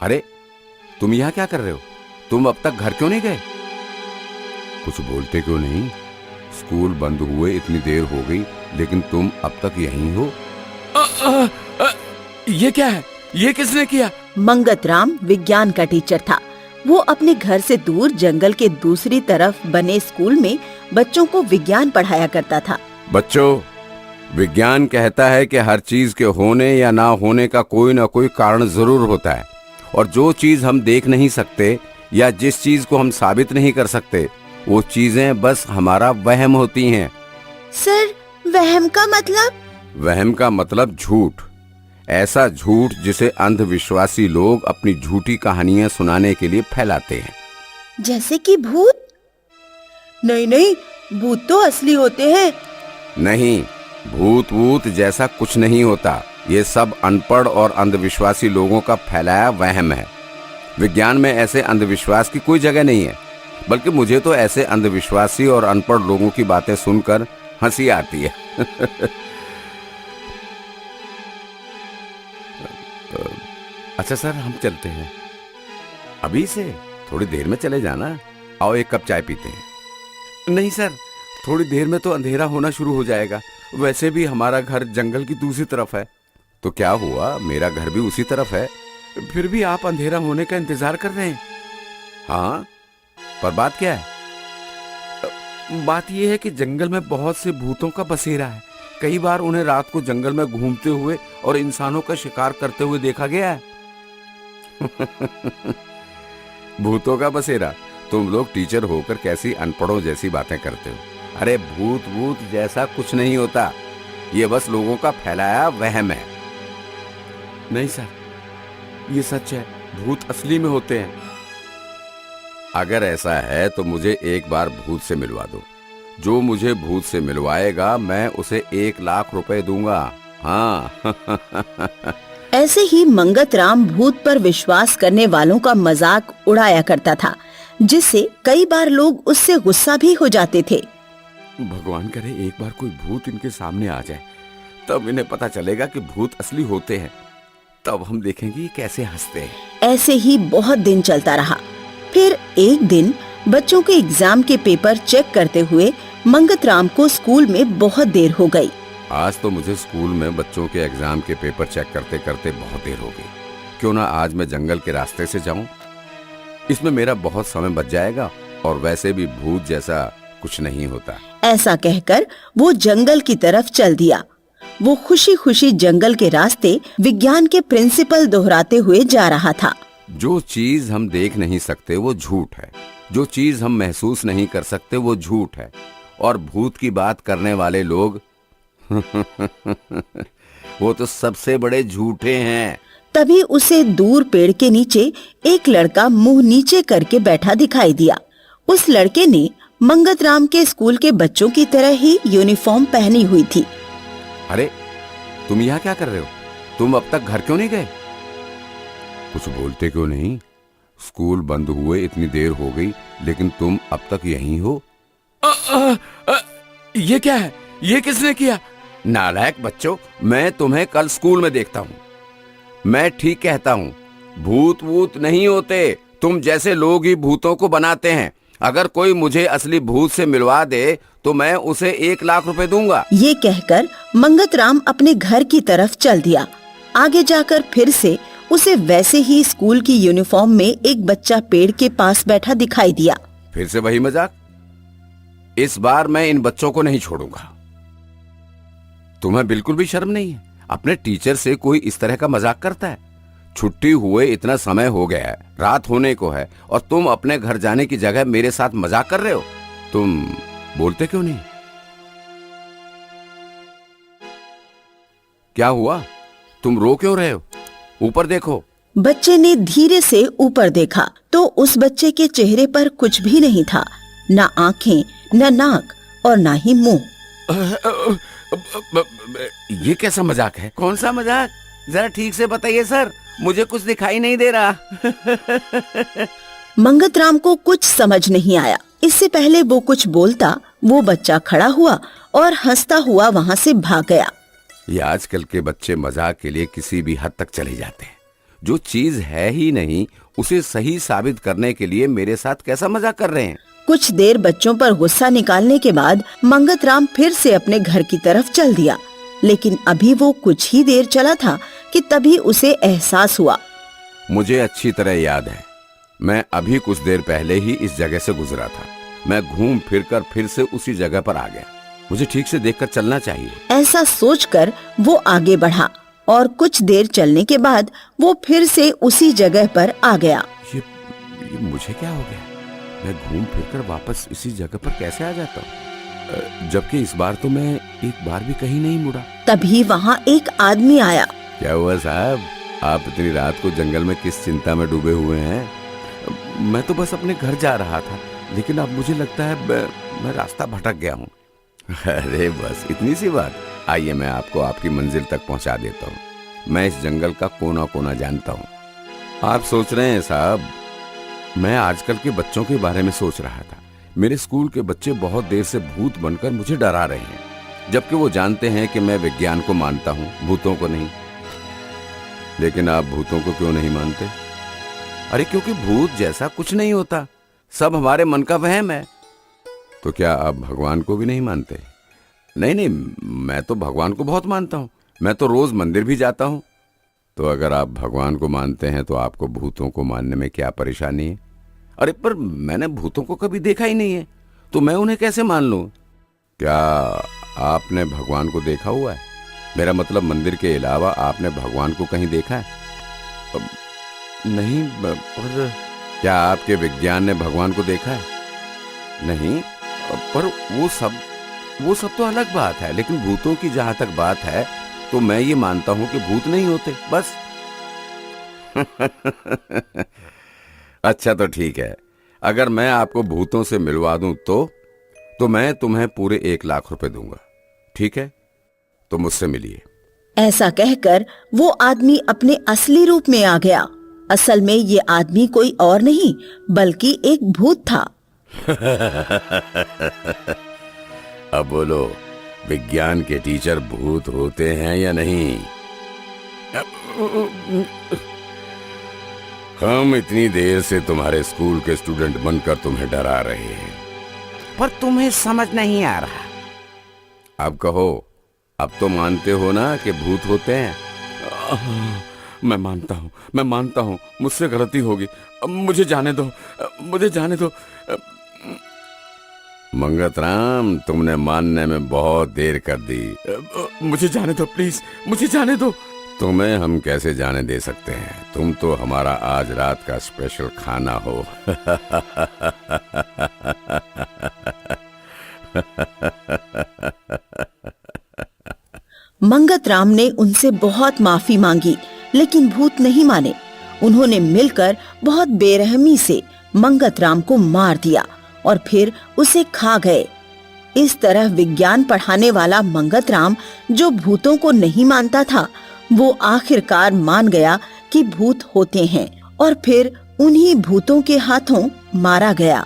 अरे तुम यहाँ क्या कर रहे हो? तुम अब तक घर क्यों नहीं गए? कुछ बोलते क्यों नहीं? स्कूल बंद हुए इतनी देर हो गई लेकिन तुम अब तक यहीं हो। ये क्या है? ये किसने किया? मंगतराम विज्ञान का टीचर था। वो अपने घर से दूर जंगल के दूसरी तरफ बने स्कूल में बच्चों को विज्ञान पढ़ाया करता था। बच्चों, विज्ञान कहता है कि हर चीज के होने या ना होने का कोई ना कोई कारण जरूर होता है, और जो चीज हम देख नहीं सकते या जिस चीज को हम साबित नहीं कर सकते वो चीजें बस हमारा वहम होती हैं। सर, वहम का मतलब? वहम का मतलब झूठ। ऐसा झूठ जिसे अंधविश्वासी लोग अपनी झूठी कहानियां सुनाने के लिए फैलाते हैं। जैसे कि भूत? नहीं, भूत तो असली होते हैं। नहीं, भूत वूत जैसा कुछ नहीं होता। ये सब अनपढ़ और अंधविश्वासी लोगों का फैलाया वहम है। विज्ञान में ऐसे अंधविश्वास की कोई जगह नहीं है, बल्कि मुझे तो ऐसे अंधविश्वासी और अनपढ़ लोगों की बातें सुनकर हंसी आती है। अच्छा सर, हम चलते हैं। अभी से? थोड़ी देर में चले जाना। आओ एक कप चाय पीते हैं। नहीं सर, थोड़ी देर में तो अंधेरा होना शुरू हो जाएगा। वैसे भी हमारा घर जंगल की दूसरी तरफ है। तो क्या हुआ, मेरा घर भी उसी तरफ है। फिर भी आप अंधेरा होने का इंतजार कर रहे हैं? हाँ, पर बात क्या है? बात यह है कि जंगल में बहुत से भूतों का बसेरा है। कई बार उन्हें रात को जंगल में घूमते हुए और इंसानों का शिकार करते हुए देखा गया है। भूतों का बसेरा? तुम लोग टीचर होकर कैसी अनपढ़ों जैसी बातें करते हो। अरे भूत वूत जैसा कुछ नहीं होता, ये बस लोगों का फैलाया वहम है। नहीं सर, ये सच है, भूत असली में होते हैं। अगर ऐसा है तो मुझे एक बार भूत से मिलवा दो। जो मुझे भूत से मिलवाएगा मैं उसे 1 लाख रुपए दूंगा। हाँ। ऐसे ही मंगतराम भूत पर विश्वास करने वालों का मजाक उड़ाया करता था, जिससे कई बार लोग उससे गुस्सा भी हो जाते थे। भगवान करे एक बार कोई भूत इनके सामने आ जाए, तब इन्हें पता चलेगा कि भूत असली होते हैं। तब हम देखेंगे कैसे हंसते हैं। ऐसे ही बहुत दिन चलता रहा। फिर एक दिन बच्चों के एग्जाम के पेपर चेक करते हुए मंगतराम को स्कूल में बहुत देर हो गई। आज तो मुझे स्कूल में बच्चों के एग्जाम के पेपर चेक करते करते बहुत देर हो गई। क्यों ना आज मैं जंगल के रास्ते से जाऊं? इसमें मेरा बहुत समय बच जाएगा, और वैसे भी भूत जैसा कुछ नहीं होता। ऐसा कहकर वो जंगल की तरफ चल दिया। वो खुशी खुशी जंगल के रास्ते विज्ञान के प्रिंसिपल दोहराते हुए जा रहा था। जो चीज हम देख नहीं सकते वो झूठ है, जो चीज हम महसूस नहीं कर सकते वो झूठ है, और भूत की बात करने वाले लोग वो तो सबसे बड़े झूठे हैं। तभी उसे दूर पेड़ के नीचे एक लड़का मुंह नीचे करके बैठा दिखाई दिया। उस लड़के ने मंगतराम के स्कूल के बच्चों की तरह ही यूनिफॉर्म पहनी हुई थी। अरे तुम यहाँ क्या कर रहे हो? तुम अब तक घर क्यों नहीं गए? कुछ बोलते क्यों नहीं? स्कूल बंद हुए इतनी देर हो गई लेकिन तुम अब तक यहीं हो। ये क्या है? ये किसने किया? नालायक बच्चों, मैं तुम्हें कल स्कूल में देखता हूँ। मैं ठीक कहता हूँ, भूत वूत नहीं होते, तुम जैसे लोग ही भूतों को बनाते हैं। अगर कोई मुझे असली भूत से मिलवा दे तो मैं उसे 1 लाख रुपए दूंगा। ये कहकर मंगतराम अपने घर की तरफ चल दिया। आगे जाकर फिर से उसे वैसे ही स्कूल की यूनिफॉर्म में एक बच्चा पेड़ के पास बैठा दिखाई दिया। फिर से वही मजाक। इस बार मैं इन बच्चों को नहीं छोड़ूंगा। तुम्हें बिल्कुल भी शर्म नहीं है? अपने टीचर से कोई इस तरह का मजाक करता है? छुट्टी हुए इतना समय हो गया है, रात होने को है, और तुम अपने घर जाने की जगह मेरे साथ मजाक कर रहे हो। तुम बोलते क्यों नहीं? क्या हुआ? तुम रो क्यों रहे हो? ऊपर देखो। बच्चे ने धीरे से ऊपर देखा तो उस बच्चे के चेहरे पर कुछ भी नहीं था, न आंखें, न नाक और न ही मुंह। ये कैसा मजाक है? कौन सा मजाक? जरा ठीक से बताइए सर, मुझे कुछ दिखाई नहीं दे रहा। मंगतराम को कुछ समझ नहीं आया। इससे पहले वो कुछ बोलता, वो बच्चा खड़ा हुआ और हंसता हुआ वहाँ से भाग गया। ये आजकल के बच्चे मजाक के लिए किसी भी हद तक चले जाते हैं। जो चीज है ही नहीं उसे सही साबित करने के लिए मेरे साथ कैसा मजाक कर रहे हैं? कुछ देर बच्चों पर गुस्सा निकालने के बाद मंगतराम फिर से अपने घर की तरफ चल दिया। लेकिन अभी वो कुछ ही देर चला था कि तभी उसे एहसास हुआ। मुझे अच्छी तरह याद है, मैं अभी कुछ देर पहले ही इस जगह से गुजरा था। मैं घूम फिरकर फिर से उसी जगह पर आ गया। मुझे ठीक से देखकर चलना चाहिए। ऐसा सोचकर वो आगे बढ़ा और कुछ देर चलने के बाद वो फिर से उसी जगह पर आ गया। ये मुझे क्या हो गया? मैं घूम फिरकर वापस इसी जगह पर कैसे आ जाता हूँ? जबकि इस बार तो मैं एक बार भी कहीं नहीं मुड़ा। तभी वहाँ एक आदमी आया। क्या हुआ साहब? आप इतनी रात को जंगल में किस चिंता में डूबे हुए हैं? मैं तो बस अपने घर जा रहा था, लेकिन अब मुझे लगता है मैं रास्ता भटक गया हूँ। अरे बस इतनी सी बात। आइए मैं आपको आपकी मंजिल तक पहुँचा देता हूँ। मैं इस जंगल का कोना कोना जानता हूँ। आप सोच रहे हैं साहब, मैं आजकल के बच्चों के बारे में सोच रहा था। मेरे स्कूल के बच्चे बहुत देर से भूत बनकर मुझे डरा रहे हैं, जबकि वो जानते हैं कि मैं विज्ञान को मानता हूँ, भूतों को नहीं। लेकिन आप भूतों को क्यों नहीं मानते? अरे क्योंकि भूत जैसा कुछ नहीं होता, सब हमारे मन का वहम है। तो क्या आप भगवान को भी नहीं मानते? नहीं, मैं तो भगवान को बहुत मानता हूँ। मैं तो रोज मंदिर भी जाता हूँ। तो अगर आप भगवान को मानते हैं तो आपको भूतों को मानने में क्या परेशानी है? अरे पर मैंने भूतों को कभी देखा ही नहीं है, तो मैं उन्हें कैसे मान लूं? क्या आपने भगवान को देखा हुआ है? मेरा मतलब मंदिर के अलावा आपने भगवान को कहीं देखा है? नहीं। पर क्या आपके विज्ञान ने भगवान को देखा है? नहीं। पर वो सब तो अलग बात है। लेकिन भूतों की जहां तक बात है तो मैं ये मानता हूं कि भूत नहीं होते, बस। अच्छा तो ठीक है, अगर मैं आपको भूतों से मिलवा दूं तो मैं तुम्हें पूरे 1 लाख रुपए दूंगा। ठीक है, तो मुझसे मिलिए। ऐसा कहकर वो आदमी अपने असली रूप में आ गया। असल में ये आदमी कोई और नहीं बल्कि एक भूत था। अब बोलो, विज्ञान के टीचर भूत होते हैं या नहीं? हम इतनी देर से तुम्हारे स्कूल के स्टूडेंट बनकर तुम्हें डरा रहे हैं, पर तुम्हें समझ नहीं आ रहा। अब कहो, अब तो मानते हो ना कि भूत होते हैं? मैं मानता हूँ, मुझसे गलती होगी। मुझे जाने दो। मंगतराम, तुमने मानने में बहुत देर कर दी। मुझे जाने दो, प्लीज, मुझे जाने दो। तुम्हें हम कैसे जाने दे सकते हैं? तुम तो हमारा आज रात का स्पेशल खाना हो। मंगतराम ने उनसे बहुत माफी मांगी, लेकिन भूत नहीं माने। उन्होंने मिलकर बहुत बेरहमी से मंगतराम को मार दिया और फिर उसे खा गए। इस तरह विज्ञान पढ़ाने वाला मंगतराम, जो भूतों को नहीं मानता था, वो आखिरकार मान गया कि भूत होते हैं और फिर उन्हीं भूतों के हाथों मारा गया।